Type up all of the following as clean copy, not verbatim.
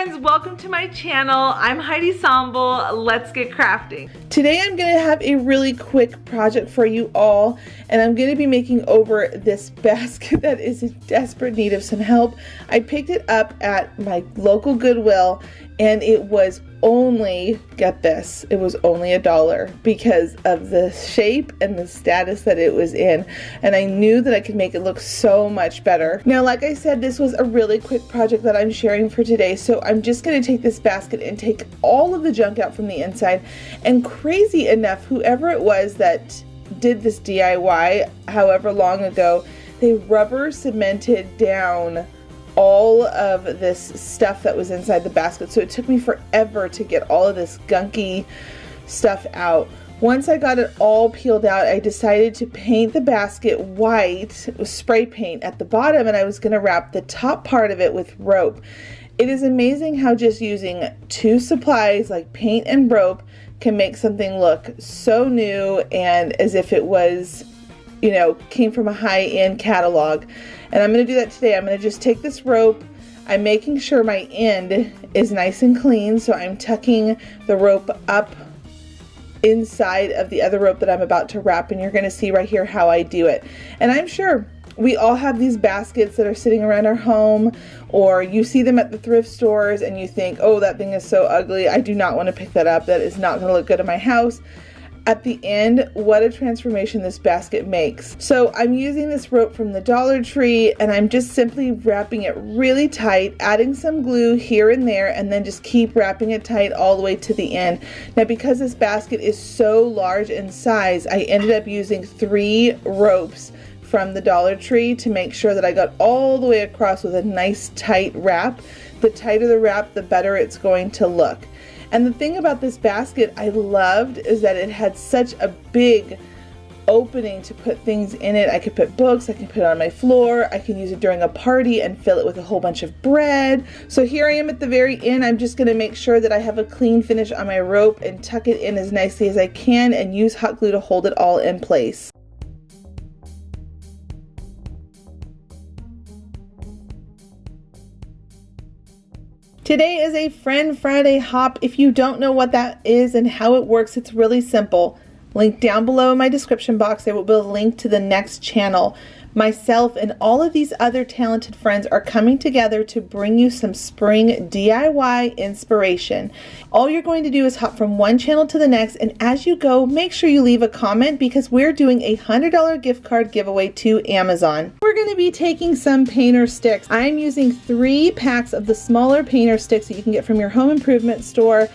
friends, welcome to my channel. I'm Heidi Sonboul. Let's get crafting. Today I'm going to have a really quick project for you all, and I'm going to be making over this basket that is in desperate need of some help. I picked it up at my local Goodwill and it was only, get this, it was only $1 because of the shape and the status that it was in, and I knew that I could make it look so much better. Now, like I said, this was a really quick project that I'm sharing for today, so I'm just going to take this basket and take all of the junk out from the inside. And crazy enough, whoever it was that did this DIY however long ago, they rubber cemented down all of this stuff that was inside the basket, so it took me forever to get all of this gunky stuff out. Once I got it all peeled out, I decided to paint the basket white with spray paint at the bottom, and I was going to wrap the top part of it with rope. It is amazing how just using two supplies like paint and rope can make something look so new and as if it was, you know, came from a high-end catalog. And I'm going to do that today. I'm going to just take this rope. I'm making sure my end is nice and clean, so I'm tucking the rope up inside of the other rope that I'm about to wrap, and you're going to see right here how I do it. And I'm sure we all have these baskets that are sitting around our home, or you see them at the thrift stores and you think, oh, that thing is so ugly, I do not want to pick that up, that is not going to look good in my house. At the end, what a transformation this basket makes. So I'm using this rope from the Dollar Tree, and I'm just simply wrapping it really tight, adding some glue here and there, and then just keep wrapping it tight all the way to the end. Now, because this basket is so large in size, I ended up using 3 ropes from the Dollar Tree to make sure that I got all the way across with a nice tight wrap. The tighter the wrap, the better it's going to look. And the thing about this basket I loved is that it had such a big opening to put things in it. I could put books, I can put it on my floor, I can use it during a party and fill it with a whole bunch of bread. So here I am at the very end. I'm just going to make sure that I have a clean finish on my rope and tuck it in as nicely as I can and use hot glue to hold it all in place. Today is a Friend Friday hop. If you don't know what that is and how it works, it's really simple. Link down below in my description box, there will be a link to the next channel. Myself and all of these other talented friends are coming together to bring you some spring DIY inspiration. All you're going to do is hop from one channel to the next, and as you go, make sure you leave a comment because we're doing a $100 gift card giveaway to Amazon. We're going to be taking some painter sticks. I'm using 3 packs of the smaller painter sticks that you can get from your home improvement store,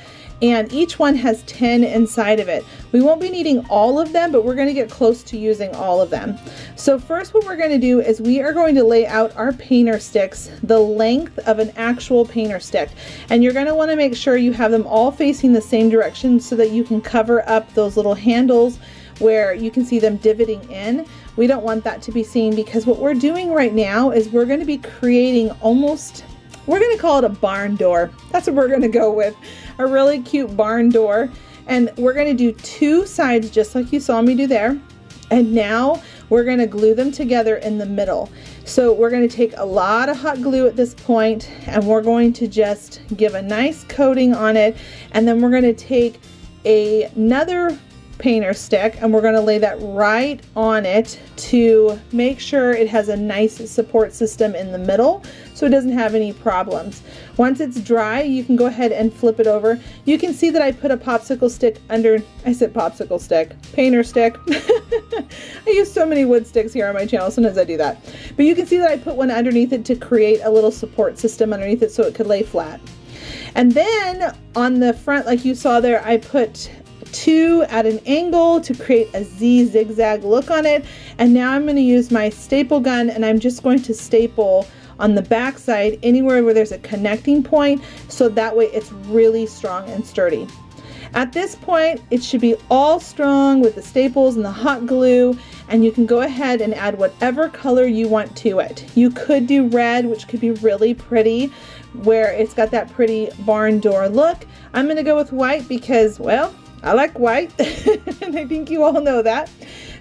and each one has 10 inside of it. We won't be needing all of them, but we're going to get close to using all of them. So first what we're going to do is we are going to lay out our painter sticks the length of an actual painter stick. And you're going to want to make sure you have them all facing the same direction so that you can cover up those little handles where you can see them divoting in. We don't want that to be seen because what we're doing right now is we're going to be creating almost, we're going to call it a barn door. That's what we're going to go with. A really cute barn door. And we're going to do 2 sides just like you saw me do there. And now we're going to glue them together in the middle. So we're going to take a lot of hot glue at this point, and we're going to just give a nice coating on it. And then we're going to take another painter stick and we're going to lay that right on it to make sure it has a nice support system in the middle so it doesn't have any problems. Once it's dry, you can go ahead and flip it over. You can see that I put a popsicle stick under, I said popsicle stick, painter stick. I use so many wood sticks here on my channel, sometimes I do that. But you can see that I put one underneath it to create a little support system underneath it so it could lay flat. And then on the front, like you saw there, I put 2 at an angle to create a Z zigzag look on it. And now I'm going to use my staple gun and I'm just going to staple on the back side anywhere where there's a connecting point, so that way it's really strong and sturdy. At this point, it should be all strong with the staples and the hot glue, and you can go ahead and add whatever color you want to it. You could do red, which could be really pretty, where it's got that pretty barn door look. I'm going to go with white because, well, I like white, and I think you all know that.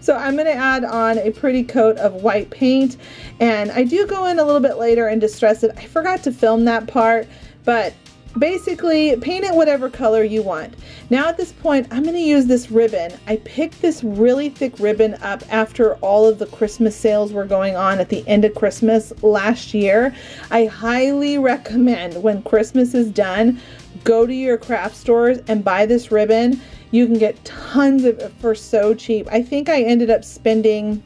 So I'm going to add on a pretty coat of white paint, and I do go in a little bit later and distress it. I forgot to film that part, but basically paint it whatever color you want. Now at this point, I'm going to use this ribbon. I picked this really thick ribbon up after all of the Christmas sales were going on at the end of Christmas last year. I highly recommend when Christmas is done, go to your craft stores and buy this ribbon. You can get tons of it for so cheap. I think I ended up spending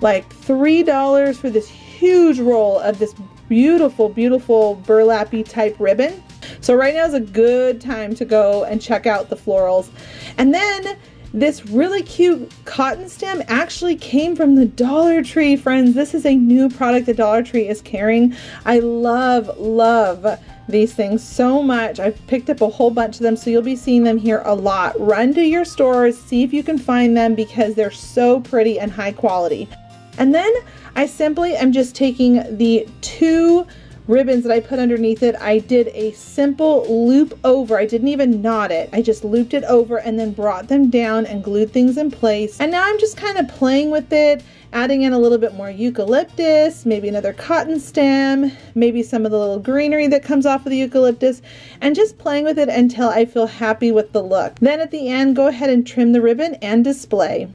like $3 for this huge roll of this beautiful, beautiful burlappy type ribbon. So right now is a good time to go and check out the florals. And then this really cute cotton stem actually came from the Dollar Tree, friends. This is a new product the Dollar Tree is carrying. I love these things so much. I've picked up a whole bunch of them, so you'll be seeing them here a lot. Run to your stores, see if you can find them because they're so pretty and high quality. And then I simply am just taking the 2 ribbons that I put underneath it. I did a simple loop over. I didn't even knot it. I just looped it over and then brought them down and glued things in place. And now I'm just kind of playing with it, adding in a little bit more eucalyptus, maybe another cotton stem, maybe some of the little greenery that comes off of the eucalyptus, and just playing with it until I feel happy with the look. Then at the end, go ahead and trim the ribbon and display.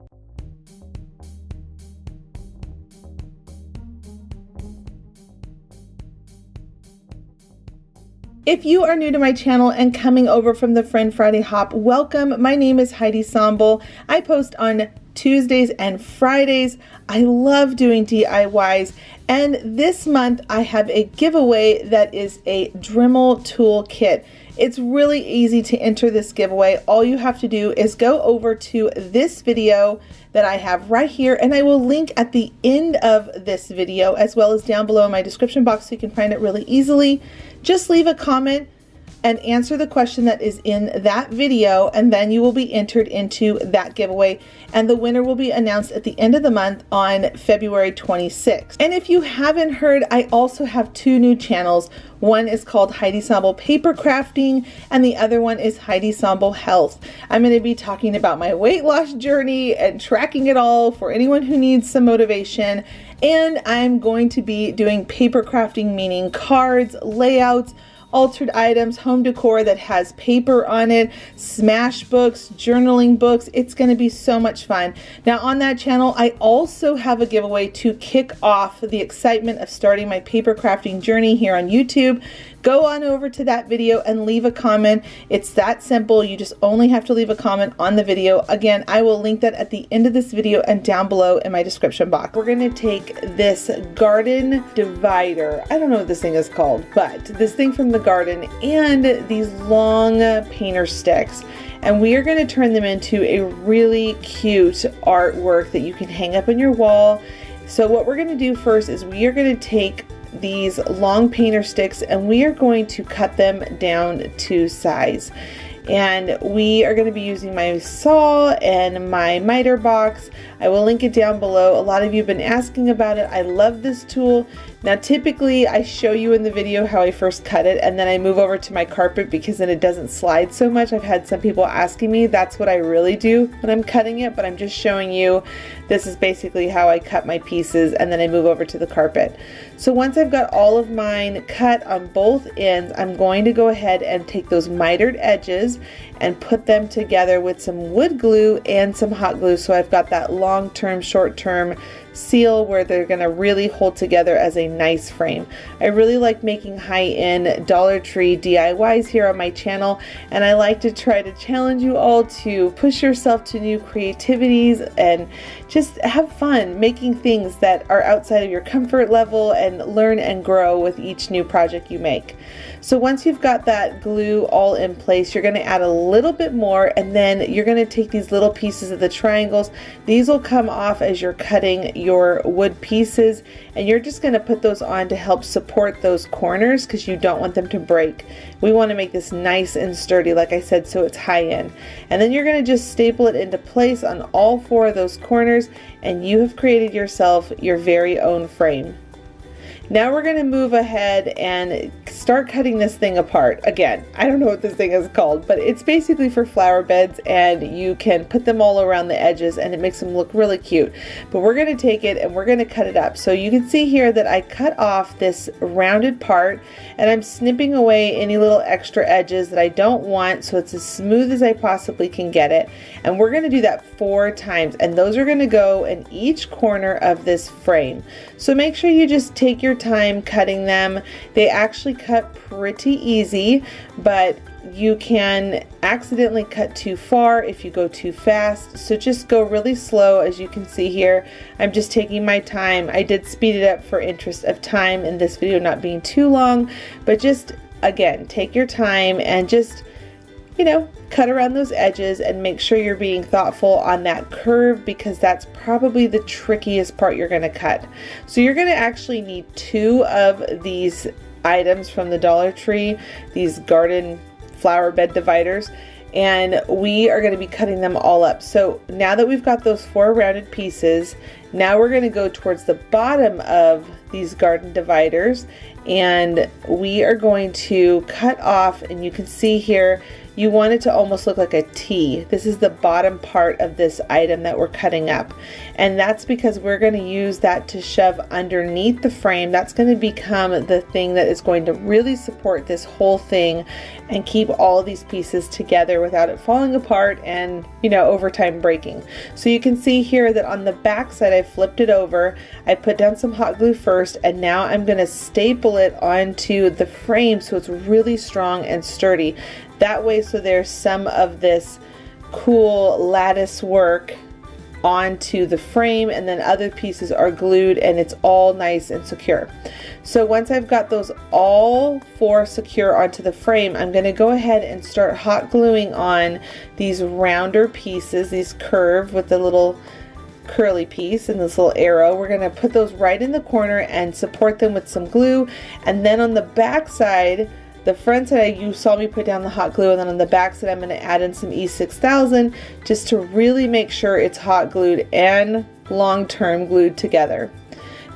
If you are new to my channel and coming over from the Friend Friday Hop, welcome. My name is Heidi Sonboul. I post on Tuesdays and Fridays. I love doing DIYs, and this month I have a giveaway that is a Dremel tool kit. It's really easy to enter this giveaway. All you have to do is go over to this video that I have right here, and I will link at the end of this video as well as down below in my description box so you can find it really easily. Just leave a comment and answer the question that is in that video, and then you will be entered into that giveaway, and the winner will be announced at the end of the month on February 26th. And if you haven't heard, I also have 2 new channels. One is called Heidi Sonboul Paper Crafting, and the other one is Heidi Sonboul Health. I'm going to be talking about my weight loss journey and tracking it all for anyone who needs some motivation. And I'm going to be doing paper crafting, meaning cards, layouts, altered items, home decor that has paper on it, smash books, journaling books. It's going to be so much fun. Now on that channel, I also have a giveaway to kick off the excitement of starting my paper crafting journey here on YouTube. Go on over to that video and leave a comment. It's that simple. You just only have to leave a comment on the video. Again, I will link that at the end of this video and down below in my description box. We're going to take this garden divider. I don't know what this thing is called, but this thing from the garden and these long painter sticks, and we are going to turn them into a really cute artwork that you can hang up on your wall. So what we're going to do first is we are going to take these long painter sticks and we are going to cut them down to size. And we are going to be using my saw and my miter box. I will link it down below. A lot of you have been asking about it. I love this tool. Now typically I show you in the video how I first cut it and then I move over to my carpet because then it doesn't slide so much. I've had some people asking me, that's what I really do when I'm cutting it, but I'm just showing you this is basically how I cut my pieces, and then I move over to the carpet. So once I've got all of mine cut on both ends, I'm going to go ahead and take those mitered edges and put them together with some wood glue and some hot glue, so I've got that long-term, short-term seal where they're going to really hold together as a nice frame. I really like making high-end Dollar Tree DIYs here on my channel, and I like to try to challenge you all to push yourself to new creativities and just have fun making things that are outside of your comfort level and learn and grow with each new project you make. So once you've got that glue all in place, you're going to add a little bit more, and then you're going to take these little pieces of the triangles. These will come off as you're cutting your wood pieces, and you're just going to put those on to help support those corners because you don't want them to break. We want to make this nice and sturdy, like I said, so it's high end. And then you're going to just staple it into place on all 4 of those corners, and you have created yourself your very own frame. Now we're going to move ahead and start cutting this thing apart. Again, I don't know what this thing is called, but it's basically for flower beds, and you can put them all around the edges and it makes them look really cute. But we're going to take it and we're going to cut it up. So you can see here that I cut off this rounded part, and I'm snipping away any little extra edges that I don't want, so it's as smooth as I possibly can get it. And we're going to do that 4 times, and those are going to go in each corner of this frame. So make sure you just take your time cutting them. They actually cut pretty easy, but you can accidentally cut too far if you go too fast. So just go really slow. As you can see here, I'm just taking my time. I did speed it up for interest of time in this video not being too long, but just again, take your time and just, you know, cut around those edges and make sure you're being thoughtful on that curve, because that's probably the trickiest part you're going to cut. So you're going to actually need 2 of these items from the Dollar Tree, these garden flower bed dividers, and we are going to be cutting them all up. So now that we've got those 4 rounded pieces, now we're going to go towards the bottom of these garden dividers, and we are going to cut off, and you can see here you want it to almost look like a T. This is the bottom part of this item that we're cutting up, and that's because we're going to use that to shove underneath the frame. That's going to become the thing that is going to really support this whole thing and keep all of these pieces together without it falling apart and, you know, over time breaking. So you can see here that on the back side I flipped it over, I put down some hot glue first, and now I'm going to staple it onto the frame so it's really strong and sturdy. That way, so there's some of this cool lattice work onto the frame, and then other pieces are glued and it's all nice and secure. So once I've got those all 4 secure onto the frame, I'm going to go ahead and start hot gluing on these rounder pieces, these curved with the little curly piece and this little arrow. We're going to put those right in the corner and support them with some glue, and then on the back side, the front side, you saw me put down the hot glue, and then on the back side I'm going to add in some E6000 just to really make sure it's hot glued and long-term glued together.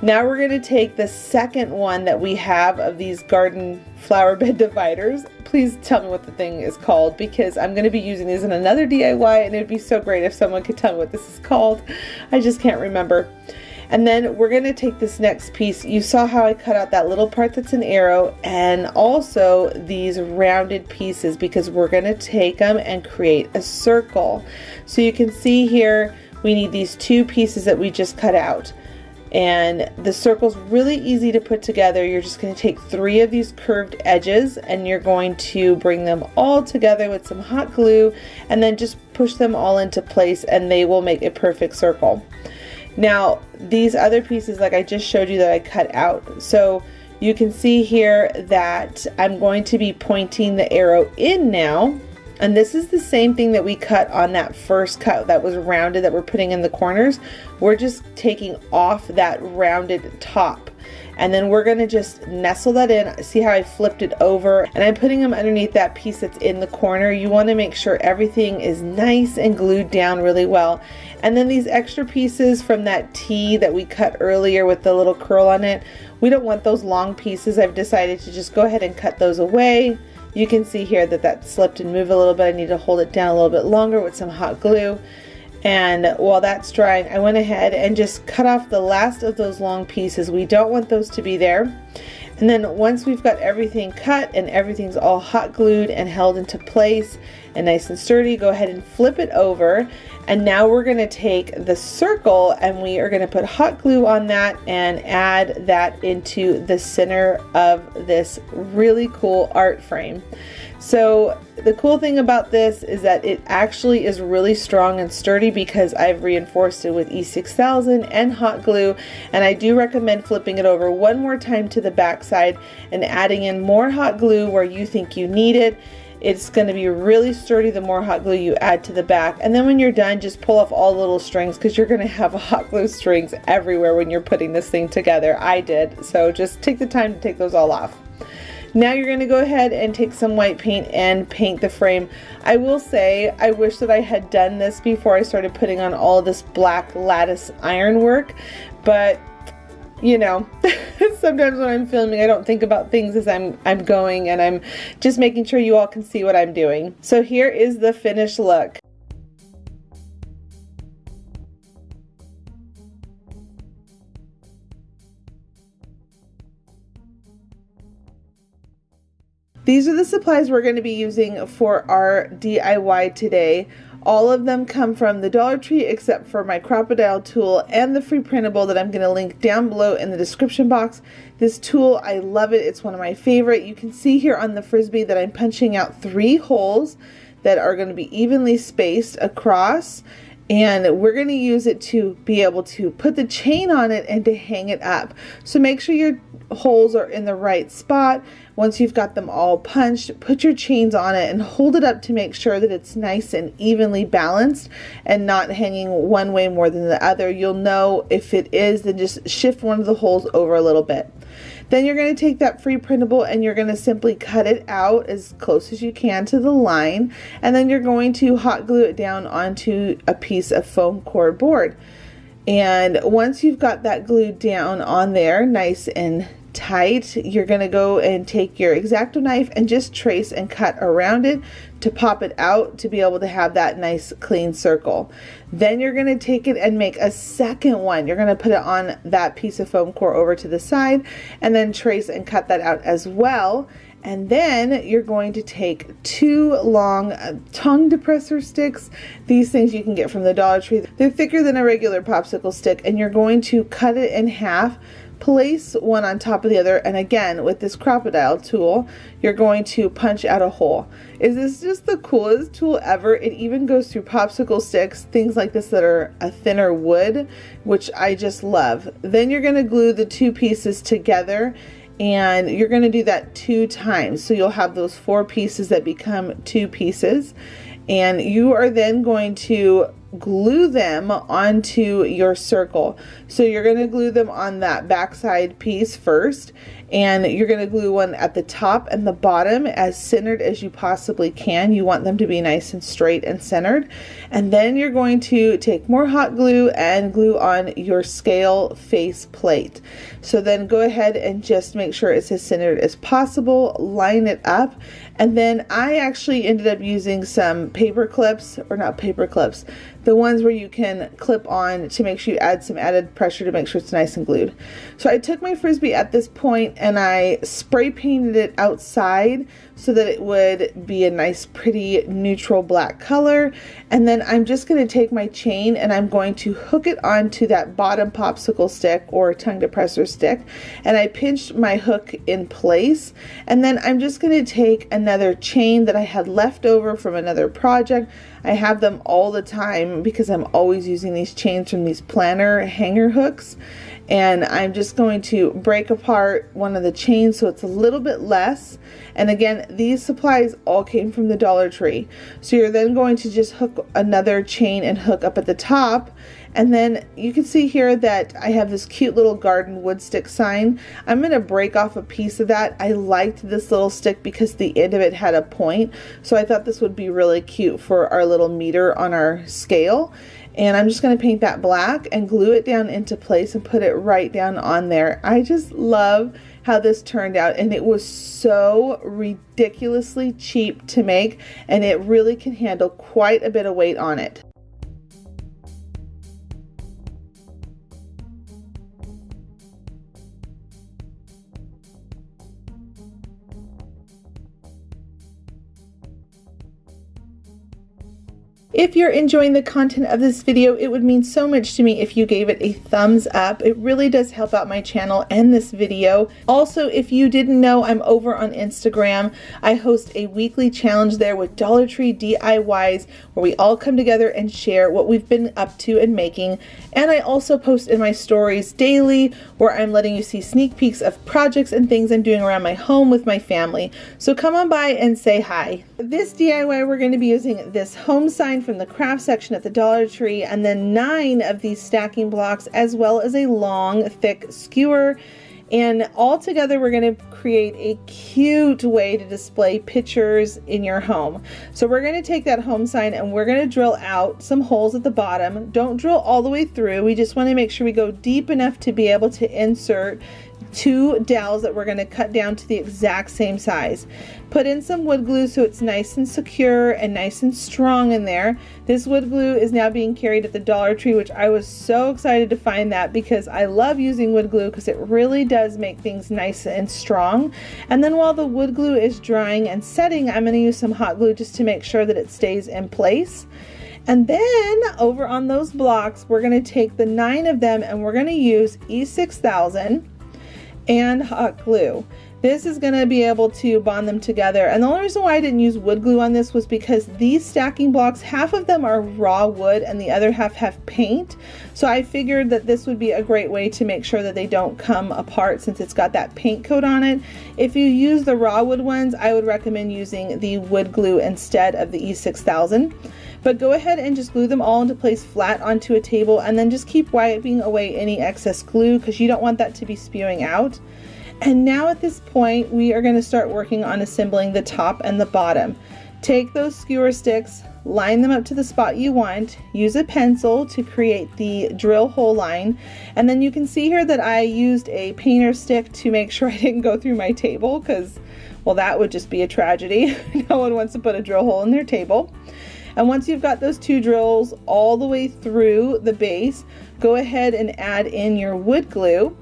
Now we're going to take the second one that we have of these garden flower bed dividers. Please tell me what the thing is called, because I'm going to be using these in another DIY, and it would be so great if someone could tell me what this is called. I just can't remember. And then we're going to take this next piece. You saw how I cut out that little part that's an arrow, and also these rounded pieces, because we're going to take them and create a circle. So you can see here we need these 2 pieces that we just cut out. And the circle's really easy to put together. You're just going to take 3 of these curved edges, and you're going to bring them all together with some hot glue, and then just push them all into place, and they will make a perfect circle. Now these other pieces, like I just showed you, that I cut out, so you can see here that I'm going to be pointing the arrow in now, and this is the same thing that we cut on that first cut that was rounded that we're putting in the corners. We're just taking off that rounded top, and then we're going to just nestle that in. See how I flipped it over, and I'm putting them underneath that piece that's in the corner. You want to make sure everything is nice and glued down really well. And then these extra pieces from that T that we cut earlier with the little curl on it, we don't want those long pieces. I've decided to just go ahead and cut those away. You can see here that that slipped and moved a little bit. I need to hold it down a little bit longer with some hot glue. And while that's drying, I went ahead and just cut off the last of those long pieces. We don't want those to be there. And then once we've got everything cut and everything's all hot glued and held into place and nice and sturdy, go ahead and flip it over. And now we're going to take the circle and we are going to put hot glue on that and add that into the center of this really cool art frame. So the cool thing about this is that it actually is really strong and sturdy because I've reinforced it with E6000 and hot glue, and I do recommend flipping it over one more time to the back side and adding in more hot glue where you think you need it. It's going to be really sturdy the more hot glue you add to the back, and then when you're done, just pull off all the little strings because you're going to have hot glue strings everywhere when you're putting this thing together. I did, so just take the time to take those all off. Now you're going to go ahead and take some white paint and paint the frame. I will say I wish that I had done this before I started putting on all this black lattice ironwork, but you know, sometimes when I'm filming, I don't think about things as I'm going, and I'm just making sure you all can see what I'm doing. So here is the finished look. These are the supplies we're going to be using for our DIY today. All of them come from the Dollar Tree except for my Crop-A-Dile tool and the free printable that I'm going to link down below in the description box. This tool, I love it. It's one of my favorite. You can see here on the Fresby that I'm punching out 3 holes that are going to be evenly spaced across. And we're going to use it to be able to put the chain on it and to hang it up. So make sure your holes are in the right spot. Once you've got them all punched, put your chains on it and hold it up to make sure that it's nice and evenly balanced and not hanging one way more than the other. You'll know if it is, then just shift one of the holes over a little bit. Then you're going to take that free printable and you're going to simply cut it out as close as you can to the line, and then you're going to hot glue it down onto a piece of foam core board. And once you've got that glued down on there nice and tight, you're going to go and take your X-Acto knife and just trace and cut around it to pop it out to be able to have that nice clean circle. Then you're going to take it and make a second one. You're going to put it on that piece of foam core over to the side and then trace and cut that out as well. And then you're going to take 2 long tongue depressor sticks. These things you can get from the Dollar Tree. They're thicker than a regular popsicle stick, and you're going to cut it in half. Place one on top of the other, and again with this Crop-A-Dile tool you're going to punch out a hole. Is this just the coolest tool ever? It even goes through popsicle sticks, things like this that are a thinner wood, which I just love. Then you're going to glue the 2 pieces together, and you're going to do that 2 times, so you'll have those 4 pieces that become 2 pieces, and you are then going to glue them onto your circle. So you're going to glue them on that backside piece first, and you're going to glue one at the top and the bottom as centered as you possibly can. You want them to be nice and straight and centered. And then you're going to take more hot glue and glue on your scale face plate. So then go ahead and just make sure it's as centered as possible, line it up, and then I actually ended up using some paper clips, or not paper clips, the ones where you can clip on to make sure you add some added pressure to make sure it's nice and glued. So I took my Fresby at this point and I spray painted it outside so that it would be a nice pretty neutral black color, and then I'm just going to take my chain and I'm going to hook it onto that bottom popsicle stick or tongue depressor stick, and I pinched my hook in place, and then I'm just going to take another chain that I had left over from another project. I have them all the time because I'm always using these chains from these planner hanger hooks, and I'm just going to break apart one of the chains so it's a little bit less. And again, these supplies all came from the Dollar Tree. So you're then going to just hook another chain and hook up at the top, and then you can see here that I have this cute little garden wood stick sign. I'm going to break off a piece of that. I liked this little stick because the end of it had a point, so I thought this would be really cute for our little meter on our scale. And I'm just going to paint that black and glue it down into place and put it right down on there. I just love how this turned out, and it was so ridiculously cheap to make, and it really can handle quite a bit of weight on it. If you're enjoying the content of this video, it would mean so much to me if you gave it a thumbs up. It really does help out my channel and this video. Also, if you didn't know, I'm over on Instagram. I host a weekly challenge there with Dollar Tree DIYs where we all come together and share what we've been up to and making. And I also post in my stories daily where I'm letting you see sneak peeks of projects and things I'm doing around my home with my family. So come on by and say hi. This DIY, we're going to be using this home sign from the craft section at the Dollar Tree, and then 9 of these stacking blocks, as well as a long thick skewer. And all together we're going to create a cute way to display pictures in your home. So we're going to take that home sign and we're going to drill out some holes at the bottom. Don't drill all the way through. We just want to make sure we go deep enough to be able to insert 2 dowels that we're going to cut down to the exact same size. Put in some wood glue so it's nice and secure and nice and strong in there. This wood glue is now being carried at the Dollar Tree, which I was so excited to find that because I love using wood glue because it really does make things nice and strong. And then while the wood glue is drying and setting, I'm going to use some hot glue just to make sure that it stays in place. And then over on those blocks, we're going to take the 9 of them and we're going to use E6000 and hot glue. This is going to be able to bond them together. And the only reason why I didn't use wood glue on this was because these stacking blocks, half of them are raw wood and the other half have paint. So I figured that this would be a great way to make sure that they don't come apart since it's got that paint coat on it. If you use the raw wood ones, I would recommend using the wood glue instead of the E6000. But go ahead and just glue them all into place flat onto a table and then just keep wiping away any excess glue because you don't want that to be spewing out. And now at this point, we are going to start working on assembling the top and the bottom. Take those skewer sticks, line them up to the spot you want, use a pencil to create the drill hole line, and then you can see here that I used a painter stick to make sure I didn't go through my table because, well, that would just be a tragedy. No one wants to put a drill hole in their table. And once you've got those 2 drills all the way through the base, go ahead and add in your wood glue.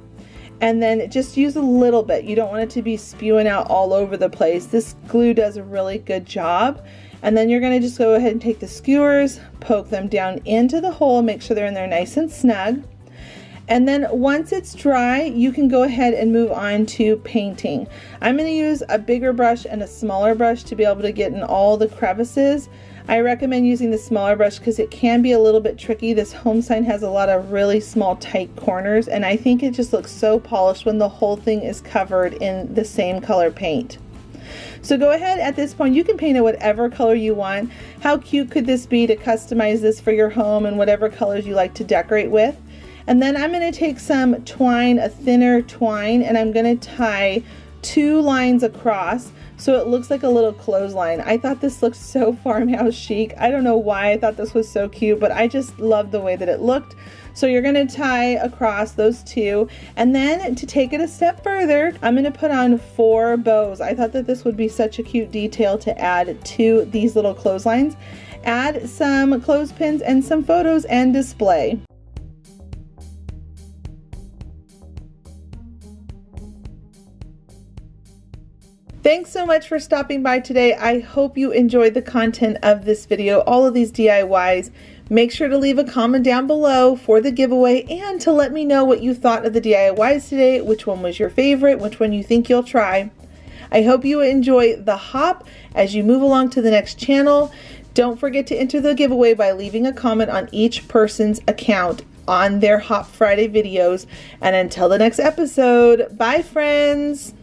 And then just use a little bit. You don't want it to be spewing out all over the place. This glue does a really good job. And then you're going to just go ahead and take the skewers, poke them down into the hole, make sure they're in there nice and snug. And then once it's dry, you can go ahead and move on to painting. I'm going to use a bigger brush and a smaller brush to be able to get in all the crevices. I recommend using the smaller brush because it can be a little bit tricky. This home sign has a lot of really small tight corners and I think it just looks so polished when the whole thing is covered in the same color paint. So go ahead at this point, you can paint it whatever color you want. How cute could this be to customize this for your home and whatever colors you like to decorate with? And then I'm going to take some twine, a thinner twine, and I'm going to tie 2 lines across so it looks like a little clothesline. I thought this looked so farmhouse chic. I don't know why I thought this was so cute, but I just loved the way that it looked. So you're going to tie across those 2, and then to take it a step further, I'm going to put on 4 bows. I thought that this would be such a cute detail to add to these little clotheslines. Add some clothespins and some photos and display. Thanks so much for stopping by today. I hope you enjoyed the content of this video, all of these DIYs. Make sure to leave a comment down below for the giveaway and to let me know what you thought of the DIYs today, which one was your favorite, which one you think you'll try. I hope you enjoy the hop as you move along to the next channel. Don't forget to enter the giveaway by leaving a comment on each person's account on their Hop Friday videos. And until the next episode, bye friends!